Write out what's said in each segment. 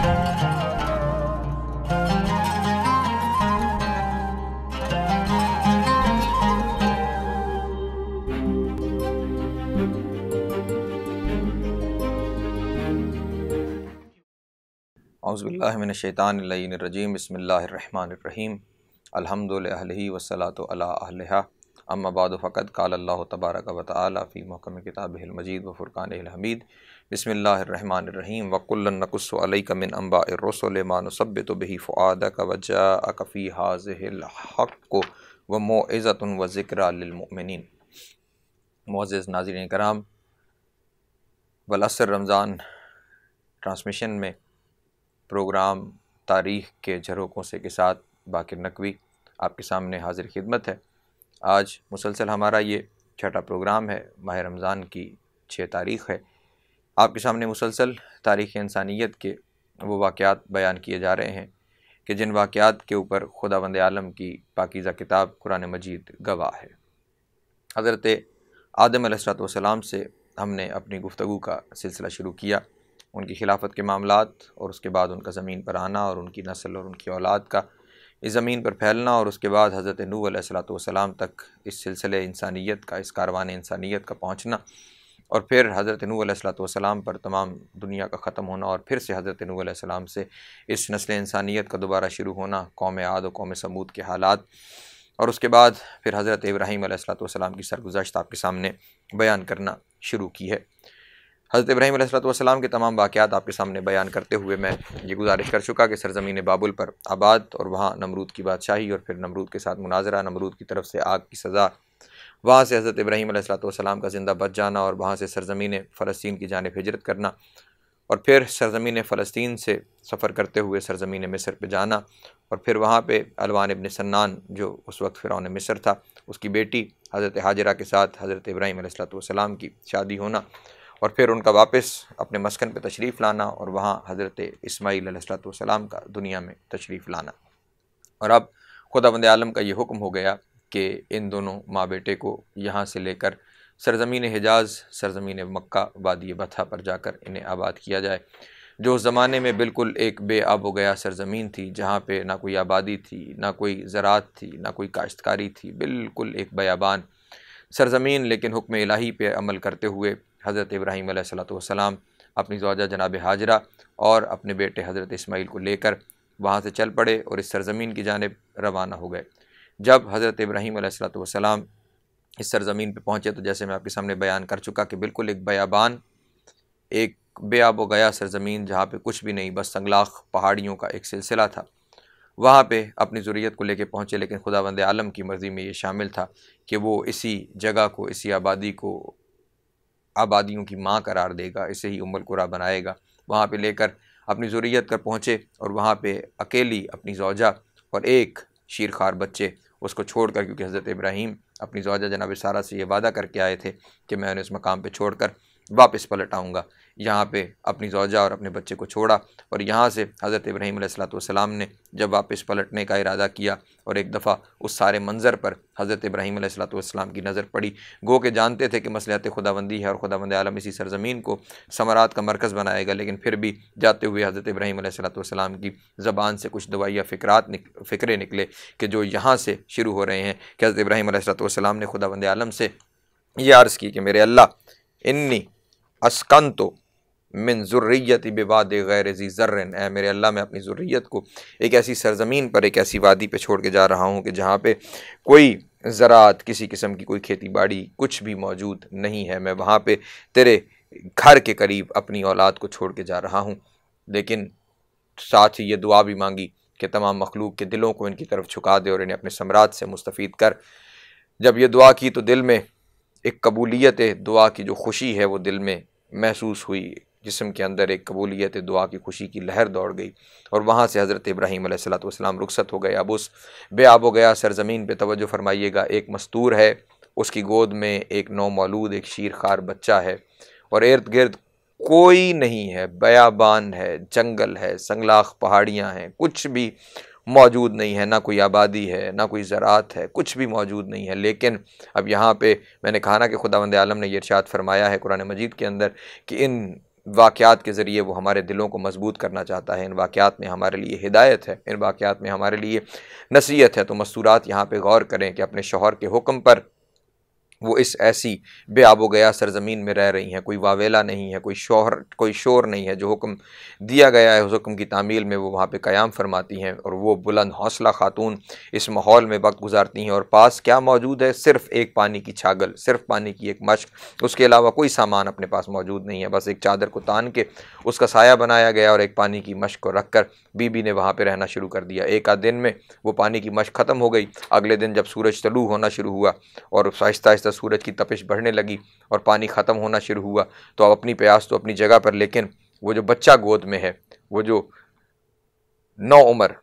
औज़ुबिल्लाहि मिनश्शैतानिर्रजीम बिस्मिल्लाहिर्रहमानिर्रहीम अल्हम्दुलिल्लाहि अहलिही वस्सलातु अला अहलिहा अम्मा बादु फ़क़द क़ालल्लाहु तबारक व तआला फ़ी मुहकम किताबिहिल मजीद व फ़ुरक़ानिहिल हमीद बिस्मिल्लाहिर्रहमानिर्रहीम व कुल्लन नक़ुस्सु अलैका मिन अंबाइर रुसुलि मा नुसब्बितु बिही फ़ुआदक व जाअक फ़ी हाज़िहिल हक़्क़ु व मौइज़तुन व ज़िक्रा लिल मुमिनीन। मुअज़्ज़िज़ नाज़रीन कराम, वल असर रमज़ान ट्रांसमिशन में प्रोग्राम तारीख़ के झरोकों से के साथ बाकिर नकवी आपके सामने हाजिर खिदमत है। आज मुसलसल हमारा ये छठा प्रोग्राम है। माह रमज़ान की 6 तारीख़ है। आपके सामने मुसलसल तारीख़ इंसानियत के वो वाक़यात बयान किए जा रहे हैं कि जिन वाक़यात के ऊपर खुदावंद आलम की पाकीज़ा किताब कुरान मजीद गवाह है। हज़रत आदम अलैहिस्सलाम से हमने अपनी गुफ्तगू का सिलसिला शुरू किया, उनकी खिलाफत के मामलात और उसके बाद उनका ज़मीन पर आना और उनकी नस्ल और उनकी औलाद का इस ज़मीन पर फैलना और उसके बाद हज़रत नूह अलैहिस्सलाम तक इस सिलसिले इंसानियत का, इस कारवान इंसानियत का पहुँचना और फिर हज़रत नूह अलैहिस्सलाम पर तमाम दुनिया का ख़त्म होना और फिर से हज़रत नूह अलैहिस्सलाम से इस नस्ल इंसानियत का दोबारा शुरू होना, कौम आद और कौम समूद के हालात, और उसके बाद फिर हज़रत इब्राहीम अलैहिस्सलाम की सरगुज़श्त आपके सामने बयान करना शुरू की है। हज़रत इब्राहीम अलैहिस्सलाम के तमाम वाक़यात आपके सामने बयान करते हुए मैं ये गुजारिश कर चुका कि सरज़मीन बाबुल पर आबाद और वहाँ नमरूद की बादशाही और फिर नमरूद के साथ मुनाजरा, नमरूद की तरफ से आग की सज़ा, वहाँ से हज़रत इब्राहीम अलैहिस्सलाम का ज़िंदा बच जाना और वहाँ से सरज़मीन फ़लस्तीन की जानिब हिजरत करना और फिर सरज़मीन फ़लस्तीन से सफ़र करते हुए सरज़मीन मिस्र पे जाना और फिर वहाँ पे अलवान इब्न सन्नान जो उस वक्त फ़िरौन मिस्र था, उसकी बेटी हज़रत हाजरा के साथ हज़रत इब्राहीम अलैहिस्सलाम की शादी होना और फिर उनका वापस अपने मस्कन पे तशरीफ़ लाना और वहाँ हज़रत इस्माईल अलैहिस्सलाम का दुनिया में तशरीफ़ लाना। और अब खुदावंद आलम का ये हुक्म हो गया कि इन दोनों माँ बेटे को यहाँ से लेकर सरज़मीन हिजाज़, सरज़मीन मक्का, वादी बथा पर जाकर इन्हें आबाद किया जाए, जो उस ज़माने में बिल्कुल एक बेआब हो गया सरज़मीन थी, जहाँ पे ना कोई आबादी थी, ना कोई ज़राअत थी, ना कोई काश्तकारी थी, बिल्कुल एक बयाबान सरज़मीन। लेकिन हुक्म इलाही पे अमल करते हुए हज़रत इब्राहीम अलैहिस्सलाम अपनी ज़ौजा जनाब हाजरा और अपने बेटे हज़रत इस्माईल को लेकर वहाँ से चल पड़े और इस सरज़मीन की जानिब रवाना हो गए। जब हज़रत इब्राहीम अलैहिस्सलाम इस सरज़मीन पे पहुँचे तो जैसे मैं आपके सामने बयान कर चुका कि बिल्कुल एक बयाबान, एक बेआब हो गया सरज़मीन, जहाँ पे कुछ भी नहीं, बस संगलाख पहाड़ियों का एक सिलसिला था। वहाँ पे अपनी ज़ुर्रियत को लेके पहुँचे, लेकिन खुदावंद आलम की मर्ज़ी में ये शामिल था कि वो इसी जगह को, इसी आबादी को आबादियों की माँ करार देगा, इसे ही उम्मुल कुरा बनाएगा। वहाँ पे लेकर अपनी ज़ुर्रियत कर पहुँचे और वहाँ पे अकेली अपनी ज़ौजा और एक शीरखार बच्चे उसको छोड़कर, क्योंकि हज़रत इब्राहीम अपनी ज़ौजा जनाब सारा से ये वादा करके आए थे कि मैं उन्हें इस मकाम पे छोड़कर वापस पलट आऊँगा। यहाँ पे अपनी ज़ौजा और अपने बच्चे को छोड़ा और यहाँ से हज़रत इब्राहीम अलैहिस्सलाम ने जब वापस पलटने का इरादा किया और एक दफ़ा उस सारे मंज़र पर हज़रत इब्राहीम अलैहिस्सलाम की नज़र पड़ी, गो के जानते थे कि मसलहत खुदाबंदी है और खुदावंद आलम इसी सरज़मीन को समरात का मरकज़ बनाएगा, लेकिन फिर भी जाते हुए हज़रत इब्राहीम अलैहिस्सलाम की ज़बान से कुछ दवाइया फ़िक्रे निकले कि जो यहाँ से शुरू हो रहे हैं कि हज़रत इब्राहीम अलैहिस्सलाम ने खुदावंद आलम से ये अर्ज़ की कि मेरे अल्लाह, इन्नी अस्कंतो मिन ज़ुर्रियती बिवादि गैर ज़ी ज़र्रिन, ऐ मेरे अल्लाह, मैं अपनी ज़ुर्रियत को एक ऐसी सरज़मीन पर, एक ऐसी वादी पे छोड़ के जा रहा हूँ कि जहाँ पे कोई ज़राअत, किसी किस्म की कोई खेती बाड़ी कुछ भी मौजूद नहीं है। मैं वहाँ पे तेरे घर के करीब अपनी औलाद को छोड़ के जा रहा हूँ। लेकिन साथ ही ये दुआ भी मांगी कि तमाम मखलूक के दिलों को इनकी तरफ झुका दे और इन्हें अपने सम्राट से मुस्तफ़ीद कर। जब ये दुआ की तो दिल में एक कबूलियत दुआ की जो खुशी है वो दिल में महसूस हुई, जिस्म के अंदर एक कबूलियत दुआ की खुशी की लहर दौड़ गई और वहाँ से हज़रत इब्राहीम अलैहिस्सलाम रुखसत हो गए। अब उस बेआब हो गया सरज़मीन पे तवज्जो फरमाइएगा, एक मस्तूर है, उसकी गोद में एक नौमौलूद, एक शीरखार बच्चा है और इर्द गिर्द कोई नहीं है, बयाबान है, जंगल है, संगलाख पहाड़ियाँ हैं, कुछ भी मौजूद नहीं है, ना कोई आबादी है, ना कोई ज़राअत है, कुछ भी मौजूद नहीं है। लेकिन अब यहाँ पे मैंने कहा ना कि खुदावंद आलम ने ये इरशाद फरमाया है कुरान मजीद के अंदर कि इन वाक़यात के ज़रिए वो हमारे दिलों को मजबूत करना चाहता है। इन वाक़यात में हमारे लिए हिदायत है, इन वाक़यात में हमारे लिए नसीहत है। तो मस्तूरात यहाँ पे गौर करें कि अपने शौहर के हुक्म पर वो इस ऐसी बेआबो गया सरज़मीन में रह रही हैं, कोई वावेला नहीं है, कोई शोर नहीं है। जो हुक्म दिया गया है उस हुक्म की तामील में वो वहाँ पे क़याम फरमाती हैं और वो बुलंद हौसला खातून इस माहौल में वक्त गुजारती हैं। और पास क्या मौजूद है? सिर्फ़ एक पानी की छागल, सिर्फ़ पानी की एक मश्क, उसके अलावा कोई सामान अपने पास मौजूद नहीं है। बस एक चादर को तान के उसका साया बनाया गया और एक पानी की मश्क को रख कर बीबी ने वहाँ पर रहना शुरू कर दिया। एक आध दिन में वो पानी की मश्क ख़त्म हो गई। अगले दिन जब सूरज तलू होना शुरू हुआ और आहिस्ता आहिस्ता सूरज की तपिश बढ़ने लगी और पानी ख़त्म होना शुरू हुआ, तो अब अपनी प्यास तो अपनी जगह पर, लेकिन वो जो बच्चा गोद में है, वो जो नौ उम्र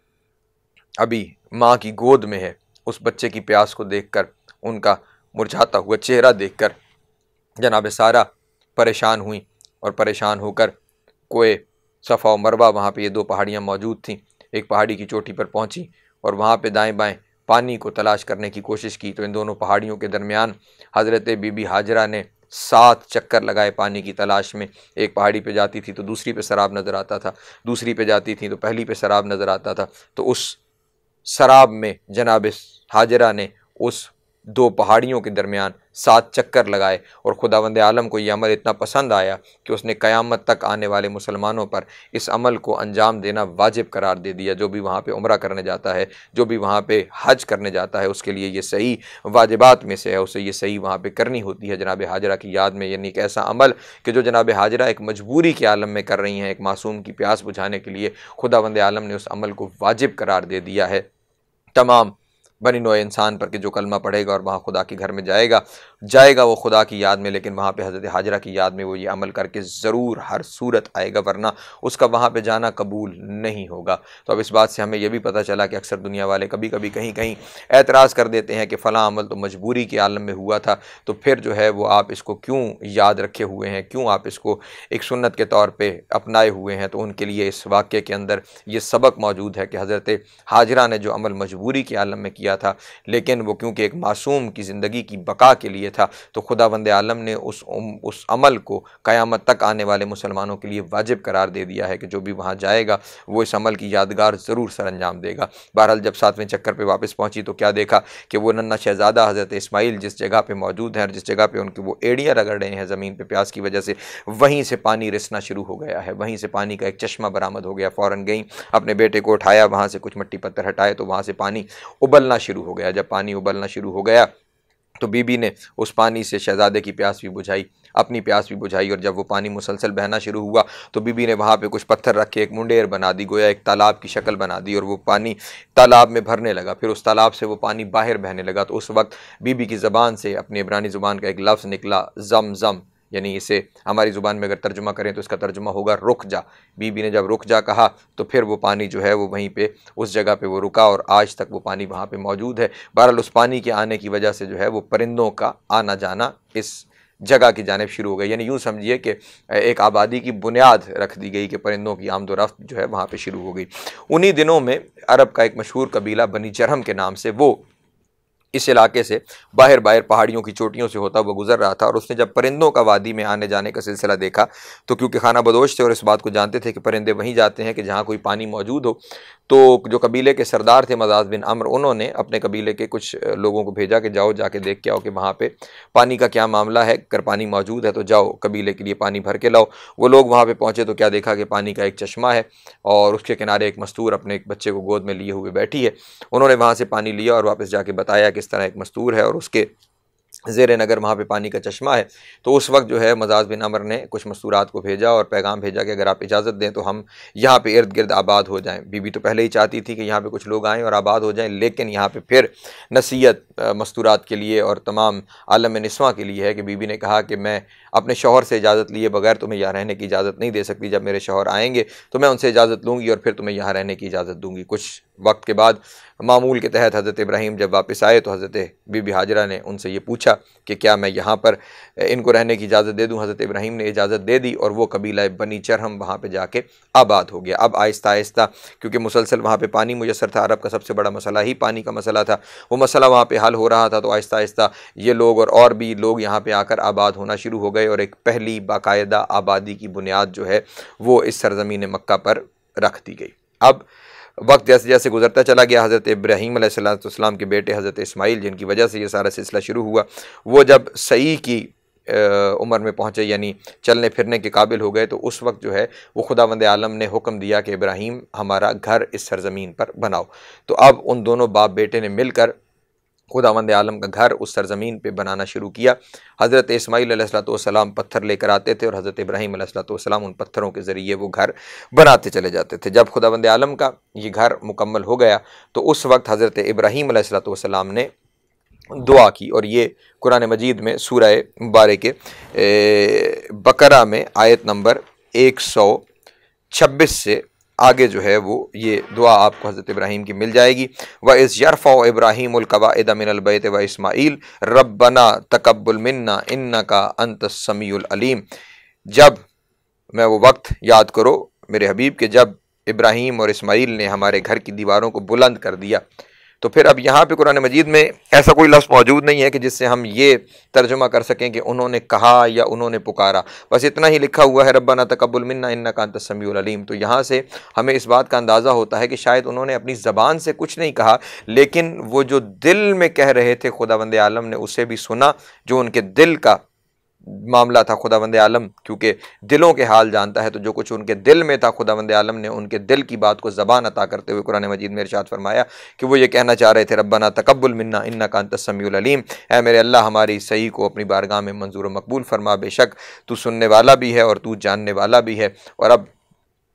अभी माँ की गोद में है, उस बच्चे की प्यास को देखकर, उनका मुरझाता हुआ चेहरा देखकर जनाब सारा परेशान हुई और परेशान होकर कोए सफ़ा और मरवा, वहाँ पे ये दो पहाड़ियाँ मौजूद थीं, एक पहाड़ी की चोटी पर पहुँची और वहाँ पे दाएं बाएं पानी को तलाश करने की कोशिश की। तो इन दोनों पहाड़ियों के दरमियान हज़रत बीबी हाजरा ने 7 चक्कर लगाए पानी की तलाश में। एक पहाड़ी पे जाती थी तो दूसरी पे सराब नज़र आता था, दूसरी पे जाती थी तो पहली पे सराब नज़र आता था। तो उस सराब में जनाब हाजरा ने उस 2 पहाड़ियों के दरमियान 7 चक्कर लगाए और खुदावंद आलम को ये अमल इतना पसंद आया कि उसने क़यामत तक आने वाले मुसलमानों पर इस अमल को अंजाम देना वाजिब करार दे दिया। जो भी वहाँ पे उम्रा करने जाता है, जो भी वहाँ पे हज करने जाता है, उसके लिए ये सही वाजिबात में से है, उसे ये सही वहाँ पे करनी होती है जनाब हाजरा की याद में। यानी एक ऐसा अमल कि जो जनाब हाजरा एक मजबूरी के आलम में कर रही हैं, एक मासूम की प्यास बुझाने के लिए खुदावंद आलम ने उस अमल को वाजिब करार दे दिया है तमाम बनी नौ इंसान पर कि जो कलमा पढ़ेगा और वहाँ खुदा के घर में जाएगा वो खुदा की याद में, लेकिन वहाँ पे हज़रत हाजरा की याद में वो ये अमल करके ज़रूर हर सूरत आएगा, वरना उसका वहाँ पे जाना कबूल नहीं होगा। तो अब इस बात से हमें यह भी पता चला कि अक्सर दुनिया वाले कभी कभी कहीं कहीं एतराज़ कर देते हैं कि फ़लाँ अमल तो मजबूरी के आलम में हुआ था, तो फिर जो है वो आप इसको क्यों याद रखे हुए हैं, क्यों आप इसको एक सुन्नत के तौर पर अपनाए हुए हैं। तो उनके लिए इस वाक़े के अंदर ये सबक मौजूद है कि हज़रत हाजरा ने जो अमल मजबूरी के आलम में किया था, लेकिन वो क्योंकि एक मासूम की ज़िंदगी की बका के लिए था, तो खुदावंद आलम ने उस अमल को क़यामत तक आने वाले मुसलमानों के लिए वाजिब करार दे दिया है कि जो भी वहाँ जाएगा वो इस अमल की यादगार ज़रूर सर अंजाम देगा। बहरहाल जब 7वें चक्कर पे वापस पहुँची तो क्या देखा कि वो नन्ना शहज़ादा हज़रत इस्माइल जिस जगह पे मौजूद हैं और जिस जगह पे उनकी वो एड़ियाँ रगड़ रहे हैं ज़मीन पे प्यास की वजह से, वहीं से पानी रिसना शुरू हो गया है, वहीं से पानी का एक चश्मा बरामद हो गया। फ़ौरन गई, अपने बेटे को उठाया, वहाँ से कुछ मिट्टी पत्थर हटाए तो वहाँ से पानी उबलना शुरू हो गया। जब पानी उबलना शुरू हो गया तो बीबी ने उस पानी से शहज़ादे की प्यास भी बुझाई, अपनी प्यास भी बुझाई। और जब वो पानी मुसलसल बहना शुरू हुआ तो बीबी ने वहाँ पे कुछ पत्थर रख के एक मुंडेर बना दी, गोया एक तालाब की शक्ल बना दी, और वो पानी तालाब में भरने लगा। फिर उस तालाब से वो पानी बाहर बहने लगा। तो उस वक्त बीबी की ज़बान से अपनी इब्रानी ज़ुबान का एक लफ्ज़ निकला, ज़म ज़म, यानी इसे हमारी ज़ुबान में अगर तर्जुमा करें तो इसका तर्जुमा होगा रुक जा। बीबी ने जब रुक जा कहा तो फिर वो पानी जो है वो वहीं पे उस जगह पे वो रुका और आज तक वो पानी वहाँ पे मौजूद है। बहरहाल उस पानी के आने की वजह से जो है वो परिंदों का आना जाना इस जगह की जानिब शुरू हो गई। यानी यूँ समझिए कि एक आबादी की बुनियाद रख दी गई कि परिंदों की आमदोरफ्त जो है वहाँ पर शुरू हो गई। उन्हीं दिनों में अरब का एक मशहूर कबीला बनी जरहम के नाम से वो इस इलाके से बाहर पहाड़ियों की चोटियों से होता हुआ गुजर रहा था, और उसने जब परिंदों का वादी में आने जाने का सिलसिला देखा तो क्योंकि खाना बदोश थे और इस बात को जानते थे कि परिंदे वहीं जाते हैं कि जहाँ कोई पानी मौजूद हो, तो जो कबीले के सरदार थे मज़ाज बिन अम्र, उन्होंने अपने कबीले के कुछ लोगों को भेजा कि जाओ जाके देख के आओ कि वहाँ पे पानी का क्या मामला है, अगर पानी मौजूद है तो जाओ कबीले के लिए पानी भर के लाओ। वो लोग वहाँ पे पहुँचे तो क्या देखा कि पानी का एक चश्मा है और उसके किनारे एक मस्तूर अपने एक बच्चे को गोद में लिए हुए बैठी है। उन्होंने वहाँ से पानी लिया और वापस जाके बताया कि इस तरह एक मस्तूर है और उसके ज़ेर नगर वहाँ पे पानी का चश्मा है। तो उस वक्त जो है मज़ाज बिन अमर ने कुछ मस्तूरात को भेजा और पैगाम भेजा कि अगर आप इजाज़त दें तो हम यहाँ पे इर्द गिर्द आबाद हो जाएं। बीबी तो पहले ही चाहती थी कि यहाँ पे कुछ लोग आएँ और आबाद हो जाएं, लेकिन यहाँ पे फिर नसीहत मस्तूरात के लिए और तमाम आलम निस्वां के लिए है कि बीबी ने कहा कि मैं अपने शौहर से इजाज़त लिए बगैर तुम्हें यहाँ रहने की इजाज़त नहीं दे सकती। जब मेरे शौहर आएँगे तो मैं उनसे इजाज़त लूँगी और फिर तुम्हें यहाँ रहने की इजाज़त दूँगी। कुछ वक्त के बाद मामूल के तहत हज़रत इब्राहीम जब वापस आए तो हज़रत बीबी हाजरा ने उनसे ये पूछा कि क्या मैं यहाँ पर इनको रहने की इजाज़त दे दूँ। हज़रत इब्राहीम ने इजाज़त दे दी और वो कबीला बनी चरहम वहाँ पे जाके आबाद हो गया। अब आहिस्ता आहिस्ता क्योंकि मुसलसल वहाँ पे पानी मुयसर था, अरब का सबसे बड़ा मसला ही पानी का मसला था, वो मसला वहाँ पे हल हो रहा था, तो आहिस्ता आहिस्ता ये लोग और भी लोग यहाँ पे आकर आबाद होना शुरू हो गए और एक पहली बाकायदा आबादी की बुनियाद जो है वो इस सरज़मीन मक्का पर रख दी गई। अब वक्त जैसे जैसे गुजरता चला गया, हज़रत इब्राहीम अलैहिस्सलाम के बेटे हज़रत इस्माईल, जिनकी वजह से ये सारा सिलसिला शुरू हुआ, वो जब सही की उम्र में पहुँचे यानी चलने फिरने के काबिल हो गए, तो उस वक्त जो है वो खुदावंद आलम ने हुक्म दिया कि इब्राहीम हमारा घर इस सरज़मीन पर बनाओ। तो अब उन दोनों बाप बेटे ने मिलकर खुदावंद आलम का घर उस सरज़मीन पे बनाना शुरू किया। हज़रत इस्माईल अलैहिस्सलाम पत्थर लेकर आते थे और हज़रत इब्राहीम अलैहिस्सलाम उन पत्थरों के ज़रिए वो घर बनाते चले जाते थे। जब खुदावंद आलम का ये घर मुकम्मल हो गया तो उस वक्त हज़रत इब्राहीम अलैहिस्सलाम ने दुआ की, और ये कुरान मजीद में सूरह मुबारक बकरा में आयत नंबर 126 से आगे जो है वो ये दुआ आपको हज़रत इब्राहीम की मिल जाएगी। व इज़ यरफ़अ इब्राहीमुल क़वाइद मिनल बैत व इस्माईल रब्बना तक़ब्बल मिन्ना इन्नका अंतस समीउल अलीम। जब मैं वो वक्त याद करो मेरे हबीब के जब इब्राहीम और इस्माईल ने हमारे घर की दीवारों को बुलंद कर दिया। तो फिर अब यहाँ पे कुरान मजीद में ऐसा कोई लफ्ज़ मौजूद नहीं है कि जिससे हम ये तर्जुमा कर सकें कि उन्होंने कहा या उन्होंने पुकारा, बस इतना ही लिखा हुआ है रब्बना तक़ब्बल मिन्ना इन्नका अंतस समीउल अलीम। तो यहाँ से हमें इस बात का अंदाज़ा होता है कि शायद उन्होंने अपनी ज़बान से कुछ नहीं कहा, लेकिन वो जो दिल में कह रहे थे खुदावंद आलम ने उसे भी सुना, जो उनके दिल का मामला था। खुदावंद आलम क्योंकि दिलों के हाल जानता है, तो जो कुछ उनके दिल में था खुदावंद आलम ने उनके दिल की बात को ज़बान अता करते हुए कुरान मजीद में इरशाद फरमाया कि वो ये कहना चाह रहे थे रब्बना तक़ब्बल मिन्ना इन्नका अंतस समीउल अलीम, ऐ मेरे अल्लाह हमारी सही को अपनी बारगाह में मंजूर मकबूल फरमा, बेशक तू सुनने वाला भी है और तू जानने वाला भी है। और अब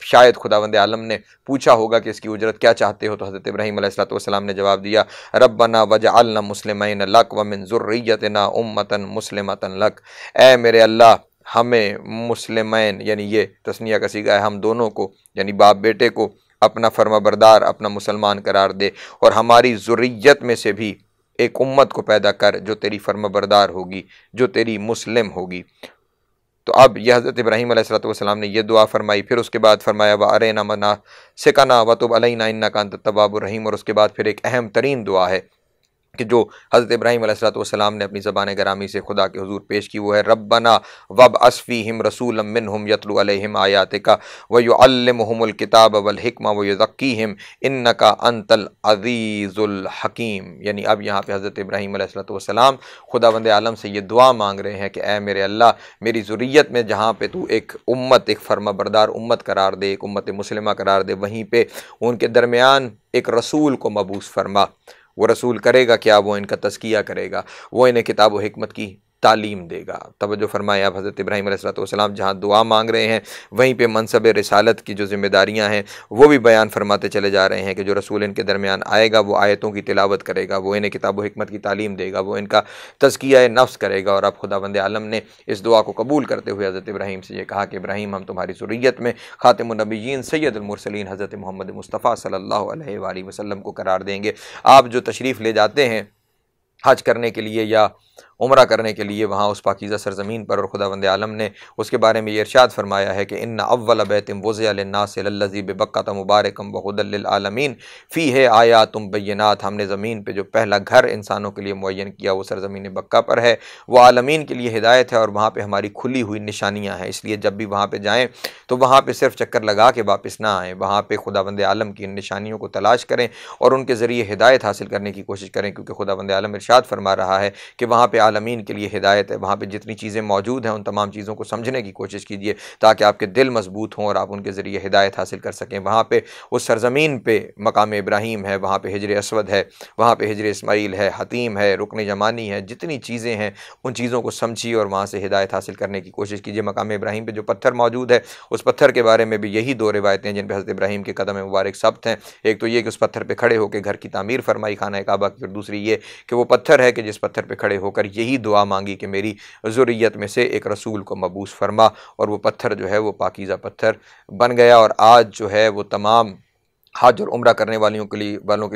शायद खुदावंद आलम ने पूछा होगा कि इसकी उजरत क्या चाहते हो, तो हज़रत इब्राहीम अलैहिस्सलाम ने जवाब दिया रब्बना वजअलना मुस्लिमैन लक व मिन ज़ुर्रिय्यतिना उम्मतन मुस्लिमतन लक, ऐ मेरे अल्लाह हमें मुस्लिमैन यानी ये तस्निया का सीगा है, हम दोनों को यानी बाप बेटे को अपना फर्माबरदार अपना मुसलमान करार दे, और हमारी ज़ुर्रियत में से भी एक उम्मत को पैदा कर जो तेरी फर्माबरदार होगी, जो तेरी मुस्लिम होगी। तो अब यह हज़रत इब्राहीम अलैहिस्सलाम ने यह दुआ फरमाई। फिर उसके बाद फरमाया व अरेना मनासिकना व तुब अलैना इन्नका अंतत तव्वाबुर रहीम। और उसके बाद फिर एक अहम तरीन दुआ है कि जो हज़रत इब्राहीम अलैहिस्सलाम ने अपनी ज़बान ग्रामी से खुदा के हुजूर पेश की, वो है रब्बना वबअस फ़ीहिम रसूलन मिनहुम यतलू अलैहिम आयातिका व युअल्लिमुहुमुल किताब वल हिकमा व युज़क्कीहिम इन्नका अंतल अज़ीज़ुल हकीम। यानी अब यहाँ पे हज़रत इब्राहीम अलैहिस्सलाम खुदावंद आलम से ये दुआ मांग रहे हैं कि ऐ मेरे अल्लाह मेरी ज़ुर्रियत में जहाँ पे तू एक उम्मत एक फर्माबरदार उम्मत करार दे, एक उम्मत मुस्लिमा करार दे, वहीं पे उनके दरमियान एक रसूल को मबूस फरमा। वो रसूल करेगा क्या? वो इनका तज़किया करेगा, वो इन्हें किताब व हिकमत की तालीम देगा। तवज्जो फरमाया, अब हज़रत इब्राहीम अलैहिस्सलाम जहाँ दुआ मांग रहे हैं वहीं पे मनसब रिसालत की जो ज़िम्मेदारियाँ हैं वो भी बयान फरमाते चले जा रहे हैं कि जो रसूल इनके दरमियान आएगा वो आयतों की तिलावत करेगा, वो इन्हें किताब व हिकमत की तालीम देगा, वो इनका तज़किया नफ्स करेगा। और अब खुदावंद आलम ने इस दुआ को कबूल करते हुए हज़रत इब्राहीम से ये कहा कि इब्राहीम हम तुम्हारी ज़ुर्रियत में ख़ातिमुन नबिय्यीन सैयदुल मुरसलीन हज़रत मोहम्मद मुस्तफ़ा सल्लल्लाहु अलैहि वसल्लम को करार देंगे। आप जो तशरीफ़ ले जाते हैं हज करने के लिए या उम्रा करने के लिए वहाँ उस पाकीज़ा सरज़मीन पर, और खुदावंद आलम ने उसके बारे में ये इरशाद फरमाया है कि इन्ना अव्वल बैतिन वुज़िअ लिन्नासि लल्लज़ी बिबक्कत मुबारकम व हुदल लिल आलमीन फ़ीहि आयातुम बय्यिनात। हमने ज़मीन पे जो पहला घर इंसानों के लिए मुअय्यन किया वो सरज़मीन बक्का पर है, वो आलमीन के लिए हिदायत है और वहाँ पर हमारी खुली हुई निशानियाँ हैं। इसलिए जब भी वहाँ पर जाएँ तो वहाँ पर सिर्फ चक्कर लगा के वापस ना आएँ, वहाँ पर खुदावंद आलम की इन निशानियों को तलाश करें और उनके ज़रिए हिदायत हासिल करने की कोशिश करें, क्योंकि खुदावंद आलम इरशाद फरमा रहा है कि वहाँ पर आलमीन के लिए हिदायत है। वहाँ पे जितनी चीज़ें मौजूद हैं उन तमाम चीज़ों को समझने की कोशिश कीजिए ताकि आपके दिल मजबूत हों और आप उनके ज़रिए हिदायत हासिल कर सकें। वहाँ पे उस सरज़मीन पे मकाम इब्राहीम है, वहाँ पे हिजर असवद है, वहाँ पे हिजर इस्माईल है, हतीम है, रुकन जमानी है, जितनी चीज़ें हैं उन चीज़ों को समझिए और वहाँ से हिदायत हासिल करने की कोशिश कीजिए। मकाम इब्राहीम पे जो पत्थर मौजूद है उस पत्थर के बारे में भी यही दो रिवायतें हैं जिन पर हज़रत इब्राहीम के कदम मुबारक सब्त हैं। एक तो ये कि उस पत्थर पर खड़े होकर घर की तामीर फरमाई खाना काबा की, और दूसरी ये कि वो पत्थर है कि जिस पत्थर पर खड़े होकर यही दुआ मांगी कि मेरी ज़ुर्रियत में से एक रसूल को मबूस फरमा, और वो पत्थर जो है वो पाकीज़ा पत्थर बन गया। और आज जो है वो तमाम हज और उम्रा करने वालों के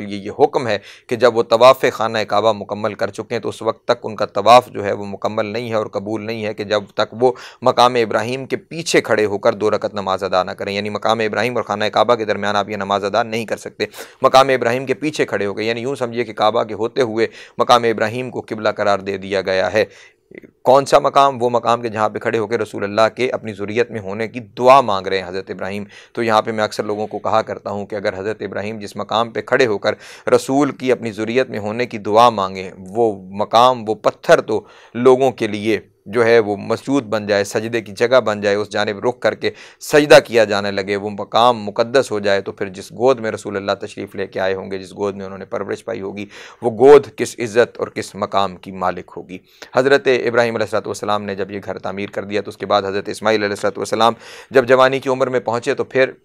लिए ये हुक्म है कि जब वो तवाफ़ खाना काबा मुकम्मल कर चुके हैं तो उस वक्त तक उनका तवाफ़ जो है वो मुकम्मल नहीं है और कबूल नहीं है कि जब तक वो मकाम इब्राहीम के पीछे खड़े होकर 2 रकत नमाज अदा ना करें। यानी मकाम इब्राहीम और खाना काबा के दरमियान आप ये नमाज अदा नहीं कर सकते, मकाम इब्राहीम के पीछे खड़े होकर। यानी यूँ समझिए कि काबा के होते हुए मकाम इब्राहीम को किबला करार दे दिया गया है। कौन सा मकाम? वो मकाम के जहाँ पे खड़े होकर रसूल अल्लाह के अपनी ज़ुरियत में होने की दुआ मांग रहे हैं हज़रत इब्राहीम। तो यहाँ पे मैं अक्सर लोगों को कहा करता हूँ कि अगर हज़रत इब्राहीम जिस मकाम पे खड़े होकर रसूल की अपनी ज़ुरियत में होने की दुआ मांगें, वो मकाम, वो पत्थर तो लोगों के लिए जो है वो मसजूद बन जाए, सजदे की जगह बन जाए, उस जानिब रुख करके सजदा किया जाने लगे, वो मकाम मुक़द्दस हो जाए, तो फिर जिस गोद में रसूल अल्लाह तशरीफ़ लेके आए होंगे, जिस गोद में उन्होंने परवरिश पाई होगी, वो गोद किस इज़्ज़त और किस मकाम की मालिक होगी। हज़रत इब्राहीम अलैहिस्सलाम ने जब ये घर तामीर कर दिया तो उसके बाद हज़रत इस्माईल अलैहिस्सलाम जब जवानी की उम्र में पहुँचे तो फिर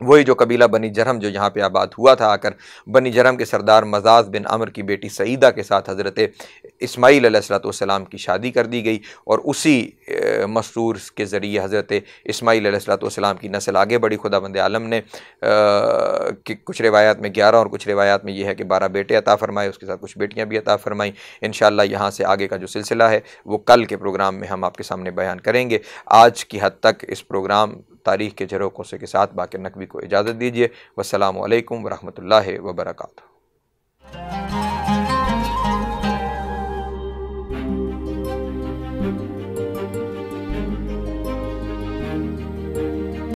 वही जो कबीला बनी जरम जो यहाँ पे आबाद हुआ था, आकर बनी जरम के सरदार मजाज बिन अमर की बेटी सईदा के साथ हज़रत इस्माईल अलैहिस्सलाम की शादी कर दी गई और उसी मसरूर के ज़रिए हज़रत इस्माईल अलैहिस्सलाम की नस्ल आगे बढ़ी। खुदाबंद आलम ने कि कुछ रिवायात में 11 और कुछ रिवायात में यह है कि 12 बेटे अता फ़रमाए, उसके साथ कुछ बेटियाँ भी अता फ़रमाई। इंशाअल्लाह यहाँ से आगे का जो सिलसिला है वो कल के प्रोग्राम में हम आपके सामने बयान करेंगे। आज की हद तक इस प्रोग्राम तारीख़ के झरोकों से के साथ बाक़िर नकवी को इजाज़त दीजिए। वस्सलामु अलैकुम वरहमतुल्लाहि वबरकातुहू।